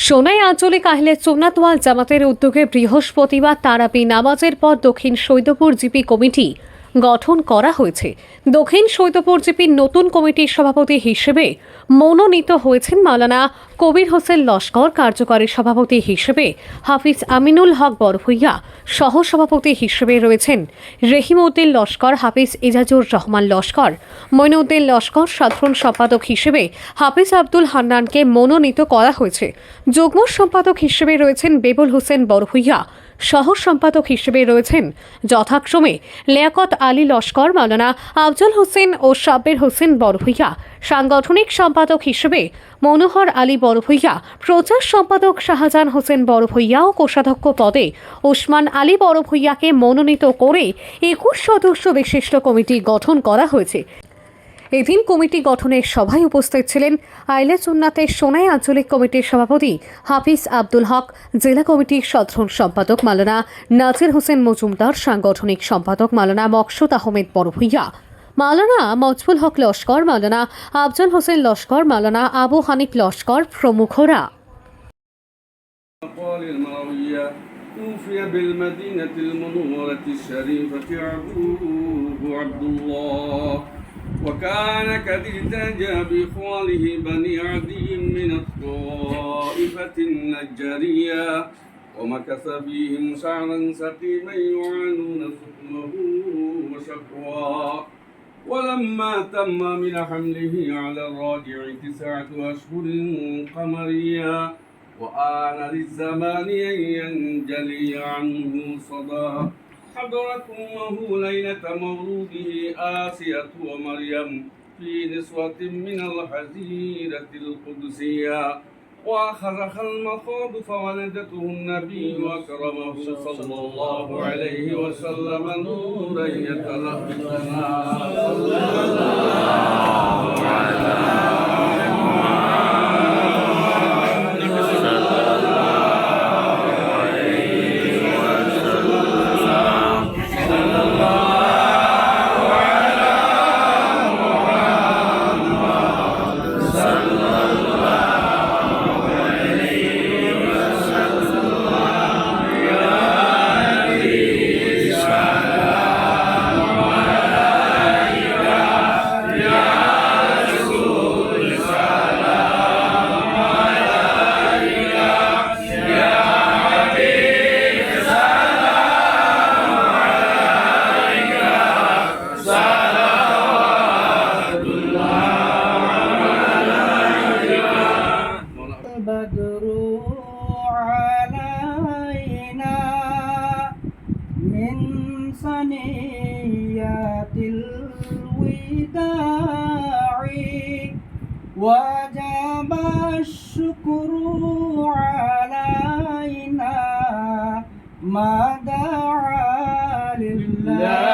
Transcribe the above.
সোনাই আঞ্চলিক আহলে সুন্নাত ওয়াল জামাতের উদ্যোগে বৃহস্পতিবার তারাবি নামাজের পর দক্ষিণ সৈয়দপুর জিপি কমিটি গঠন করা হয়েছে। দক্ষিণ সৈয়দপুর জিপির নতুন কমিটির সভাপতি হিসেবে মনোনীত হয়েছেন মাওলানা কবির হোসেন লস্কর, কার্যকরী সভাপতি হিসেবে হাফিজ আমিনুল হক বড়ভূইয়া, সহসভাপতি হিসেবে রয়েছেন রহিমউদ্দিন লস্কর, হাফিজ ইজাজুর রহমান লস্কর, মঈনুদ্দিন লস্কর। সাধারণ সম্পাদক হিসেবে হাফিজ আব্দুল হান্নানকে মনোনীত করা হয়েছে। যুগ্ম সম্পাদক হিসেবে রয়েছেন বেবুল হোসেন বড়ভূইয়া, সহ সম্পাদক হিসেবে রয়েছেন যথাক্রমে লিয়াকত আলী লস্কর, মাওলানা আফজল হোসেন ও সাব্বির হোসেন বড়ভূইয়া। সাংগঠনিক সম্পাদক হিসেবে মনোহর আলী বড়ভূইয়া, প্রচার সম্পাদক শাহজাহান হোসেন বড়ভূইয়া ও কোষাধ্যক্ষ পদে ওসমান আলী বড়ভূইয়াকে মনোনীত করে 21 সদস্য বিশিষ্ট কমিটি গঠন করা হয়েছে। এদিন কমিটি গঠনের সভায় উপস্থিত ছিলেন আহলে সুন্নাতের সোনাই আঞ্চলিক কমিটির সভাপতি হাফিজ আব্দুল হক, জেলা কমিটির সাধারণ সম্পাদক মাওলানা নাজির হোসেন মজুমদার, সাংগঠনিক সম্পাদক মাওলানা মকসুদ আহমেদ বড়ভূইয়া, মাওলানা মজবুল হক লস্কর, মাওলানা আফজল হোসেন লস্কর, মাওলানা আবু হানিফ লস্কর প্রমুখরা। توفي بالمدينة المنورة الشريفة أبوه عبد الله، وكان قد التجى بإخوانه بني عدي من الطائفة النجارية، ومكث فيهم شعرا سقيما يعانون سقمه وشقواه. ولما تم من حمله على الراجع 9 أشهر قمرية، وآن للزمان أن ينجلي عنه صدى، حضرت أمه ليلة مولوده آسية ومريم في نسوة من الحزيرة القدسية، وأخرخ المخاض فولدته النبي وأكرمه صلى الله عليه وسلم نورا يتلقنا صلى الله على البدر علينا من ثنيات الوداع، وجب الشكر علينا ما دعا لله